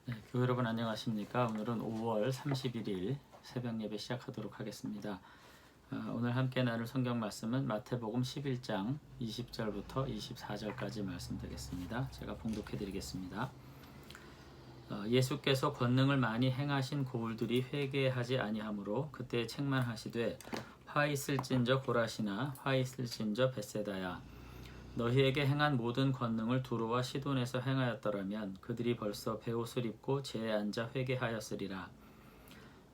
네, 교회 여러분 안녕하십니까? 오늘은 5월 31일 새벽 예배 시작하도록 하겠습니다. 오늘 함께 나눌 성경 말씀은 마태복음 11장 20절부터 24절까지 말씀 되겠습니다. 제가 봉독해 드리겠습니다. 예수께서 권능을 많이 행하신 고울들이 회개하지 아니하므로 그때 책망하시되 화 있을진저 고라시나 화 있을진저 벳세다야 너희에게 행한 모든 권능을 두로와 시돈에서 행하였더라면 그들이 벌써 베옷을 입고 제에 앉아 회개하였으리라.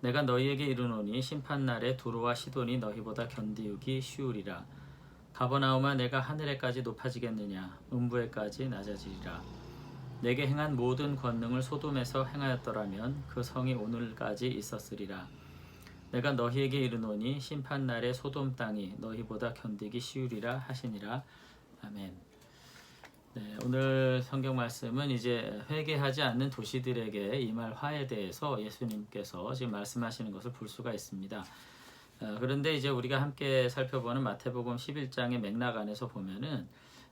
내가 너희에게 이르노니 심판날에 두로와 시돈이 너희보다 견디우기 쉬우리라. 가버나움아 내가 하늘에까지 높아지겠느냐 음부에까지 낮아지리라. 내게 행한 모든 권능을 소돔에서 행하였더라면 그 성이 오늘까지 있었으리라. 내가 너희에게 이르노니 심판날에 소돔 땅이 너희보다 견디기 쉬우리라 하시니라. 아멘. 네, 오늘 성경 말씀은 이제 회개하지 않는 도시들에게 임할 화에 대해서 예수님께서 지금 말씀하시는 것을 볼 수가 있습니다. 그런데 이제 우리가 함께 살펴보는 마태복음 11장의 맥락 안에서 보면은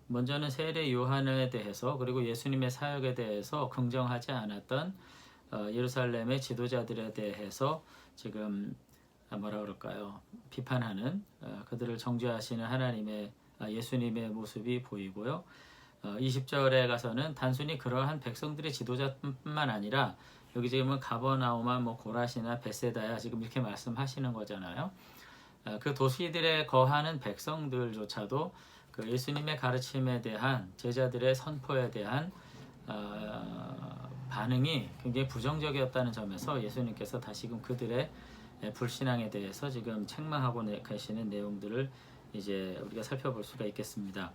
먼저는 세례 요한에 대해서 그리고 예수님의 사역에 대해서 긍정하지 않았던 예루살렘의 지도자들에 대해서 지금 뭐라 그럴까요? 비판하는 그들을 정죄하시는 하나님의 예수님의 모습이 보이고요. 20절에 가서는 단순히 그러한 백성들의 지도자뿐만 아니라 여기 지금은 가버나움아 고라시나 벳세다야 지금 이렇게 말씀하시는 거잖아요. 그 도시들에 거하는 백성들조차도 그 예수님의 가르침에 대한 제자들의 선포에 대한 반응이 굉장히 부정적이었다는 점에서 예수님께서 다시금 그들의 불신앙에 대해서 지금 책망하고 계시는 내용들을 이제 우리가 살펴볼 수가 있겠습니다.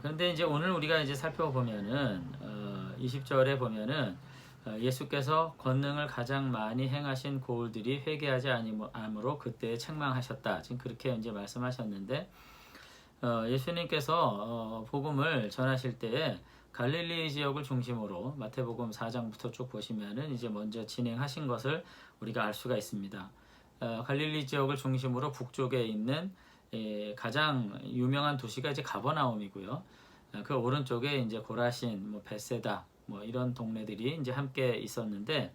그런데 이제 오늘 우리가 이제 살펴보면은 20절에 보면은 예수께서 권능을 가장 많이 행하신 고울들이 회개하지 아니하므로 그때 책망하셨다. 지금 그렇게 이제 말씀하셨는데 예수님께서 복음을 전하실 때에 갈릴리 지역을 중심으로 마태복음 4장부터 쭉 보시면은 이제 먼저 진행하신 것을 우리가 알 수가 있습니다. 갈릴리 지역을 중심으로 북쪽에 있는 가장 유명한 도시가 이제 가버나움이고요. 그 오른쪽에 이제 고라신, 벳세다, 이런 동네들이 이제 함께 있었는데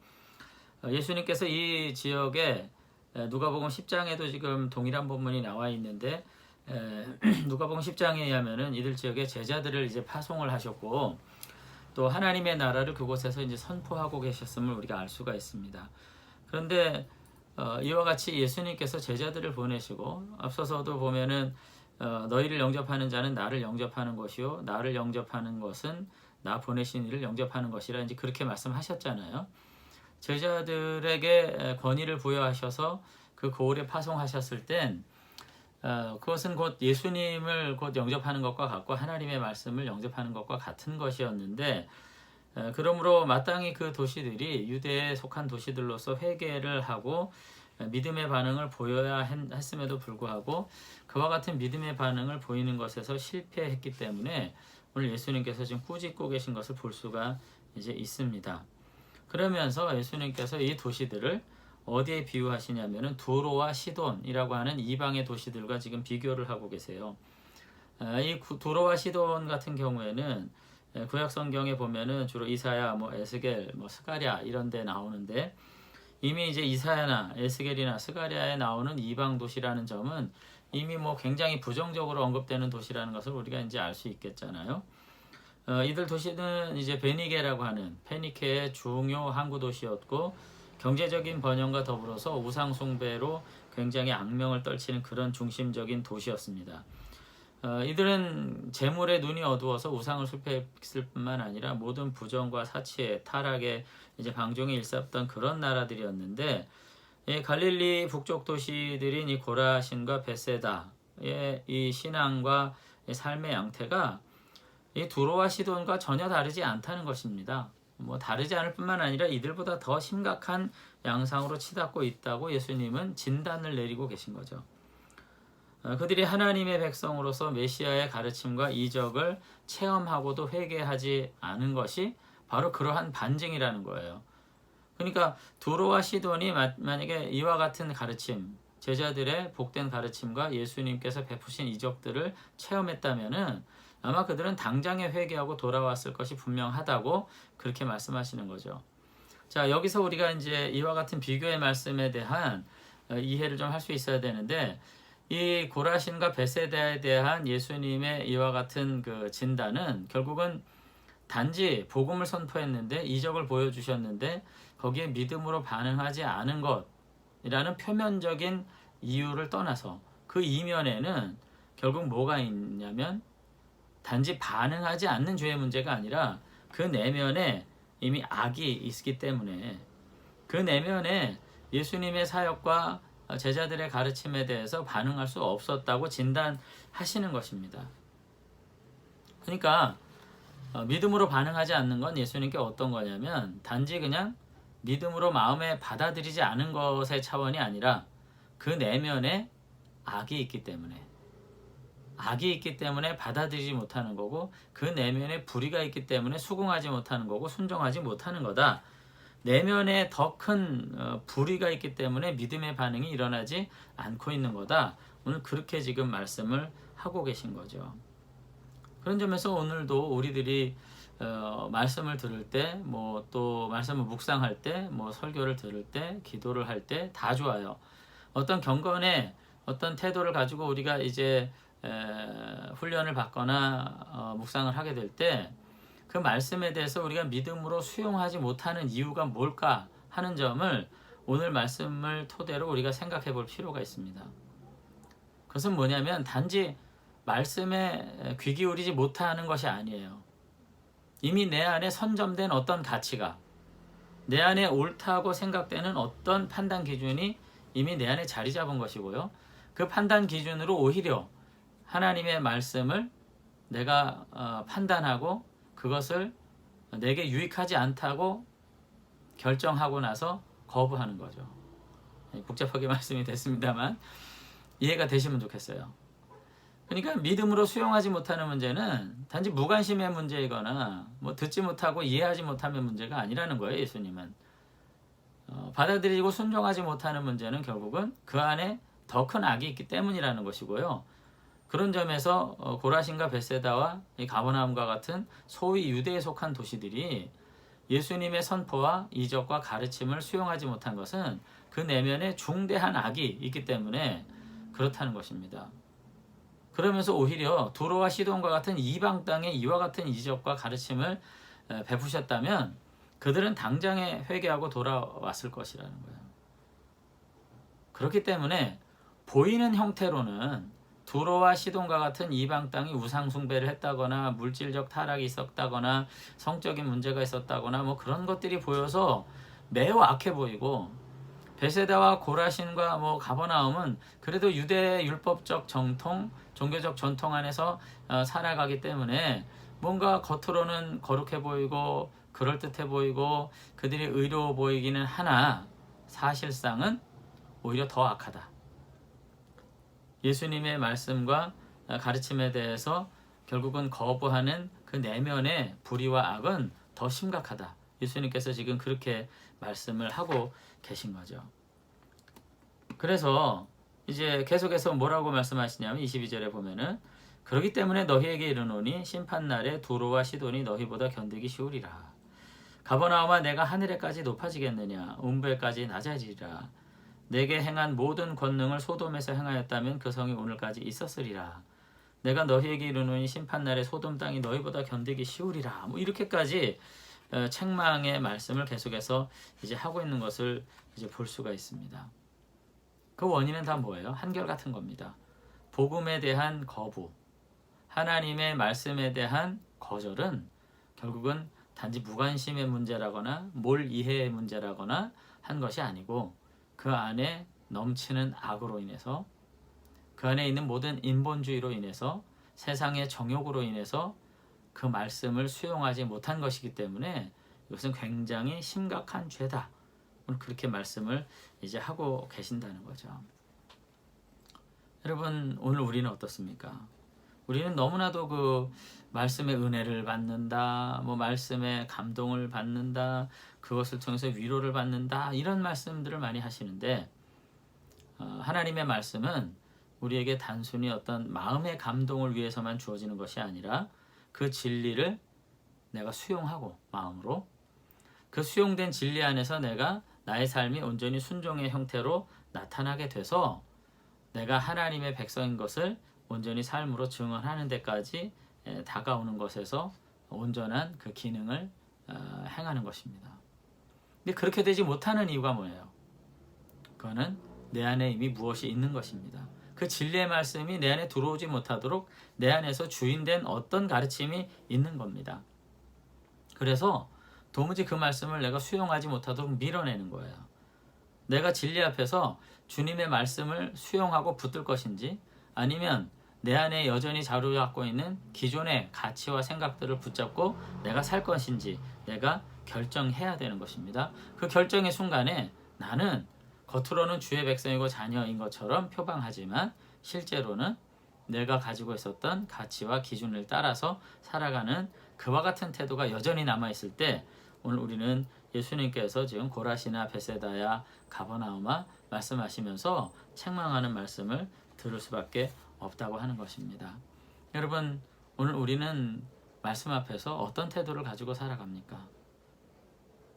예수님께서 이 지역에 누가복음 10장에도 지금 동일한 본문이 나와 있는데 누가복음 10장에 의하면은 이들 지역에 제자들을 이제 파송을 하셨고 또 하나님의 나라를 그곳에서 이제 선포하고 계셨음을 우리가 알 수가 있습니다. 그런데 이와 같이 예수님께서 제자들을 보내시고 앞서서도 보면은 너희를 영접하는 자는 나를 영접하는 것이요 나를 영접하는 것은 나 보내신 이를 영접하는 것이라 이제 그렇게 말씀하셨잖아요. 제자들에게 권위를 부여하셔서 그 고을에 파송하셨을 땐 그것은 곧 예수님을 곧 영접하는 것과 같고 하나님의 말씀을 영접하는 것과 같은 것이었는데 그러므로 마땅히 그 도시들이 유대에 속한 도시들로서 회개를 하고 믿음의 반응을 보여야 했음에도 불구하고 그와 같은 믿음의 반응을 보이는 것에서 실패했기 때문에 오늘 예수님께서 지금 꾸짖고 계신 것을 볼 수가 이제 있습니다. 그러면서 예수님께서 이 도시들을 어디에 비유하시냐면은 두로와 시돈이라고 하는 이방의 도시들과 지금 비교를 하고 계세요. 이 두로와 시돈 같은 경우에는 구약 성경에 보면은 주로 이사야, 에스겔, 스가랴 이런 데 나오는데 이미 이제 이사야나 에스겔이나 스가랴에 나오는 이방 도시라는 점은 이미 굉장히 부정적으로 언급되는 도시라는 것을 우리가 이제 알 수 있겠잖아요. 이들 도시는 이제 베니게라고 하는 페니케의 중요 항구 도시였고 경제적인 번영과 더불어서 우상 숭배로 굉장히 악명을 떨치는 그런 중심적인 도시였습니다. 이들은 재물에 눈이 어두워서 우상을 숭배했을 뿐만 아니라 모든 부정과 사치에 타락에 이제 방종에 일삼던 그런 나라들이었는데 갈릴리 북쪽 도시들인 이 고라신과 벳세다의 이 신앙과 삶의 양태가 이 두로와 시돈과 전혀 다르지 않다는 것입니다. 다르지 않을 뿐만 아니라 이들보다 더 심각한 양상으로 치닫고 있다고 예수님은 진단을 내리고 계신 거죠. 그들이 하나님의 백성으로서 메시아의 가르침과 이적을 체험하고도 회개하지 않은 것이 바로 그러한 반증이라는 거예요. 그러니까 두로와 시돈이 만약에 이와 같은 가르침, 제자들의 복된 가르침과 예수님께서 베푸신 이적들을 체험했다면은 아마 그들은 당장에 회개하고 돌아왔을 것이 분명하다고 그렇게 말씀하시는 거죠. 자, 여기서 우리가 이제 이와 같은 비교의 말씀에 대한 이해를 좀 할 수 있어야 되는데, 이 고라신과 베세다에 대한 예수님의 이와 같은 그 진단은 결국은 단지 복음을 선포했는데, 이적을 보여주셨는데 거기에 믿음으로 반응하지 않은 것이라는 표면적인 이유를 떠나서 그 이면에는 결국 뭐가 있냐면, 단지 반응하지 않는 죄의 문제가 아니라 그 내면에 이미 악이 있기 때문에, 그 내면에 예수님의 사역과 제자들의 가르침에 대해서 반응할 수 없었다고 진단하시는 것입니다. 그러니까 믿음으로 반응하지 않는 건 예수님께 어떤 거냐면, 단지 그냥 믿음으로 마음에 받아들이지 않은 것의 차원이 아니라 그 내면에 악이 있기 때문에 받아들이지 못하는 거고, 그 내면에 불의가 있기 때문에 수긍하지 못하는 거고 순종하지 못하는 거다. 내면에 더 큰 불의가 있기 때문에 믿음의 반응이 일어나지 않고 있는 거다. 오늘 그렇게 지금 말씀을 하고 계신 거죠. 그런 점에서 오늘도 우리들이 말씀을 들을 때, 뭐 또 말씀을 묵상할 때, 뭐 설교를 들을 때, 기도를 할 때 다 좋아요. 어떤 경건의 어떤 태도를 가지고 우리가 이제 훈련을 받거나 묵상을 하게 될 때, 그 말씀에 대해서 우리가 믿음으로 수용하지 못하는 이유가 뭘까 하는 점을 오늘 말씀을 토대로 우리가 생각해 볼 필요가 있습니다. 그것은 뭐냐면, 단지 말씀에 귀 기울이지 못하는 것이 아니에요. 이미 내 안에 선점된 어떤 가치가, 내 안에 옳다고 생각되는 어떤 판단 기준이 이미 내 안에 자리 잡은 것이고요. 그 판단 기준으로 오히려 하나님의 말씀을 내가 판단하고 그것을 내게 유익하지 않다고 결정하고 나서 거부하는 거죠. 복잡하게 말씀이 됐습니다만 이해가 되시면 좋겠어요. 그러니까 믿음으로 수용하지 못하는 문제는 단지 무관심의 문제이거나 뭐 듣지 못하고 이해하지 못하는 문제가 아니라는 거예요. 예수님은 받아들이고 순종하지 못하는 문제는 결국은 그 안에 더 큰 악이 있기 때문이라는 것이고요. 그런 점에서 고라신과 벳세다와 가버나움과 같은 소위 유대에 속한 도시들이 예수님의 선포와 이적과 가르침을 수용하지 못한 것은 그 내면에 중대한 악이 있기 때문에 그렇다는 것입니다. 그러면서 오히려 두로와 시돈과 같은 이방 땅에 이와 같은 이적과 가르침을 베푸셨다면 그들은 당장에 회개하고 돌아왔을 것이라는 거예요. 그렇기 때문에 보이는 형태로는 두로와 시돈과 같은 이방 땅이 우상 숭배를 했다거나 물질적 타락이 있었다거나 성적인 문제가 있었다거나 뭐 그런 것들이 보여서 매우 악해 보이고, 베세다와 고라신과 뭐 가버나움은 그래도 유대 율법적 정통, 종교적 전통 안에서 살아가기 때문에 뭔가 겉으로는 거룩해 보이고 그럴듯해 보이고 그들이 의로워 보이기는 하나 사실상은 오히려 더 악하다. 예수님의 말씀과 가르침에 대해서 결국은 거부하는 그 내면의 불의와 악은 더 심각하다. 예수님께서 지금 그렇게 말씀을 하고 계신 거죠. 그래서 이제 계속해서 뭐라고 말씀하시냐면 22절에 보면은, 그렇기 때문에 너희에게 이르노니 심판날에 두로와 시돈이 너희보다 견디기 쉬우리라. 가버나움아 내가 하늘에까지 높아지겠느냐, 음부에까지 낮아지리라. 내게 행한 모든 권능을 소돔에서 행하였다면 그 성이 오늘까지 있었으리라. 내가 너희에게 이르노니 심판날에 소돔 땅이 너희보다 견디기 쉬우리라. 뭐 이렇게까지 책망의 말씀을 계속해서 이제 하고 있는 것을 이제 볼 수가 있습니다. 그 원인은 다 뭐예요? 한결같은 겁니다. 복음에 대한 거부, 하나님의 말씀에 대한 거절은 결국은 단지 무관심의 문제라거나 몰 이해의 문제라거나 한 것이 아니고, 그 안에 넘치는 악으로 인해서, 그 안에 있는 모든 인본주의로 인해서, 세상의 정욕으로 인해서 그 말씀을 수용하지 못한 것이기 때문에 이것은 굉장히 심각한 죄다. 오늘 그렇게 말씀을 이제 하고 계신다는 거죠. 여러분, 오늘 우리는 어떻습니까? 우리는 너무나도 그 말씀의 은혜를 받는다, 뭐 말씀의 감동을 받는다, 그것을 통해서 위로를 받는다, 이런 말씀들을 많이 하시는데, 하나님의 말씀은 우리에게 단순히 어떤 마음의 감동을 위해서만 주어지는 것이 아니라 그 진리를 내가 수용하고 마음으로 그 수용된 진리 안에서 내가 나의 삶이 온전히 순종의 형태로 나타나게 돼서 내가 하나님의 백성인 것을 온전히 삶으로 증언하는 데까지 다가오는 것에서 온전한 그 기능을 행하는 것입니다. 근데 그렇게 되지 못하는 이유가 뭐예요? 그거는 내 안에 이미 무엇이 있는 것입니다. 그 진리의 말씀이 내 안에 들어오지 못하도록 내 안에서 주인된 어떤 가르침이 있는 겁니다. 그래서 도무지 그 말씀을 내가 수용하지 못하도록 밀어내는 거예요. 내가 진리 앞에서 주님의 말씀을 수용하고 붙들 것인지 아니면 내 안에 여전히 자리잡고 있는 기존의 가치와 생각들을 붙잡고 내가 살 것인지 내가 결정해야 되는 것입니다. 그 결정의 순간에 나는 겉으로는 주의 백성이고 자녀인 것처럼 표방하지만 실제로는 내가 가지고 있었던 가치와 기준을 따라서 살아가는 그와 같은 태도가 여전히 남아있을 때 오늘 우리는 예수님께서 지금 고라시나 베세다야 가버나움아 말씀하시면서 책망하는 말씀을 들을 수밖에 없다고 하는 것입니다. 여러분, 오늘 우리는 말씀 앞에서 어떤 태도를 가지고 살아갑니까?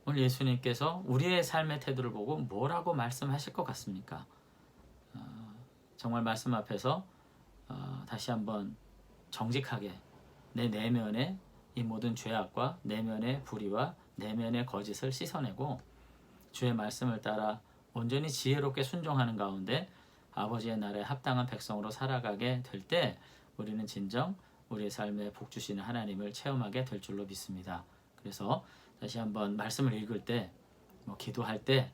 오늘 예수님께서 우리의 삶의 태도를 보고 뭐라고 말씀하실 것 같습니까? 정말 말씀 앞에서 다시 한번 정직하게 내 내면의 이 모든 죄악과 내면의 불의와 내면의 거짓을 씻어내고 주의 말씀을 따라 온전히 지혜롭게 순종하는 가운데 아버지의 나라에 합당한 백성으로 살아가게 될 때 우리는 진정 우리의 삶에 복 주시는 하나님을 체험하게 될 줄로 믿습니다. 그래서 다시 한번 말씀을 읽을 때, 기도할 때,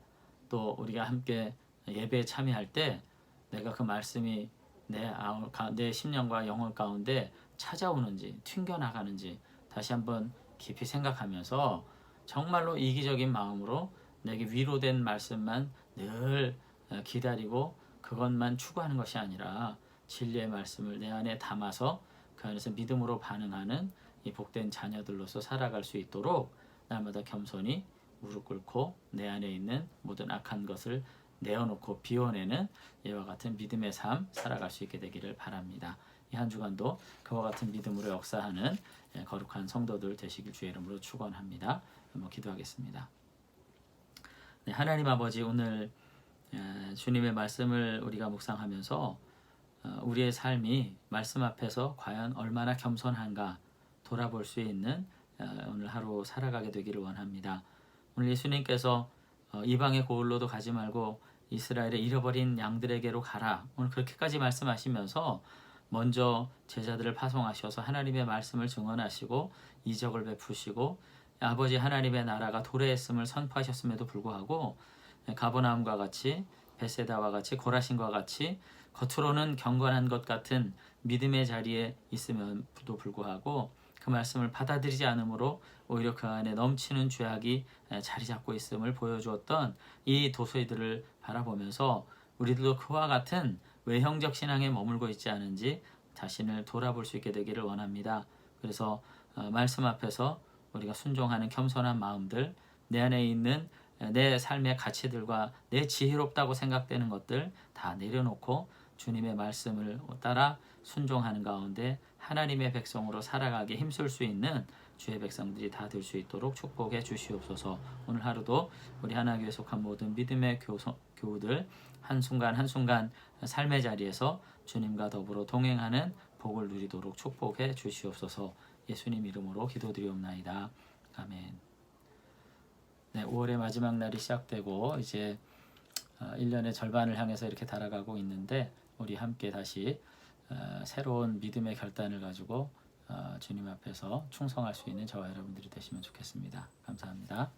또 우리가 함께 예배에 참여할 때 내가 그 말씀이 내 심령과 영혼 가운데 찾아오는지 튕겨나가는지 다시 한번 깊이 생각하면서 정말로 이기적인 마음으로 내게 위로된 말씀만 늘 기다리고 그것만 추구하는 것이 아니라 진리의 말씀을 내 안에 담아서 그 안에서 믿음으로 반응하는 이 복된 자녀들로서 살아갈 수 있도록 날마다 겸손히 무릎 꿇고 내 안에 있는 모든 악한 것을 내어놓고 비워내는 이와 같은 믿음의 삶 살아갈 수 있게 되기를 바랍니다. 이 한 주간도 그와 같은 믿음으로 역사하는 거룩한 성도들 되시길 주의 이름으로 축원합니다. 한번 기도하겠습니다. 네, 하나님 아버지, 오늘 주님의 말씀을 우리가 묵상하면서 우리의 삶이 말씀 앞에서 과연 얼마나 겸손한가 돌아볼 수 있는 오늘 하루 살아가게 되기를 원합니다. 오늘 예수님께서 이방의 고을로도 가지 말고 이스라엘의 잃어버린 양들에게로 가라, 오늘 그렇게까지 말씀하시면서 먼저 제자들을 파송하셔서 하나님의 말씀을 증언하시고 이적을 베푸시고 아버지 하나님의 나라가 도래했음을 선포하셨음에도 불구하고 가버나움과 같이 베세다와 같이 고라신과 같이 겉으로는 경건한 것 같은 믿음의 자리에 있음에도 불구하고 그 말씀을 받아들이지 않으므로 오히려 그 안에 넘치는 죄악이 자리 잡고 있음을 보여주었던 이 도서이들을 바라보면서 우리들도 그와 같은 외형적 신앙에 머물고 있지 않은지 자신을 돌아볼 수 있게 되기를 원합니다. 그래서 말씀 앞에서 우리가 순종하는 겸손한 마음들, 내 안에 있는 내 삶의 가치들과 내 지혜롭다고 생각되는 것들 다 내려놓고 주님의 말씀을 따라 순종하는 가운데 하나님의 백성으로 살아가게 힘쓸 수 있는 주의 백성들이 다 될 수 있도록 축복해 주시옵소서. 오늘 하루도 우리 하나교회 속한 모든 믿음의 교우들 한순간 한순간 삶의 자리에서 주님과 더불어 동행하는 복을 누리도록 축복해 주시옵소서. 예수님 이름으로 기도드리옵나이다. 아멘. 네, 5월의 마지막 날이 시작되고 이제 1년의 절반을 향해서 이렇게 달아가고 있는데 우리 함께 다시 새로운 믿음의 결단을 가지고 주님 앞에서 충성할 수 있는 저와 여러분들이 되시면 좋겠습니다. 감사합니다.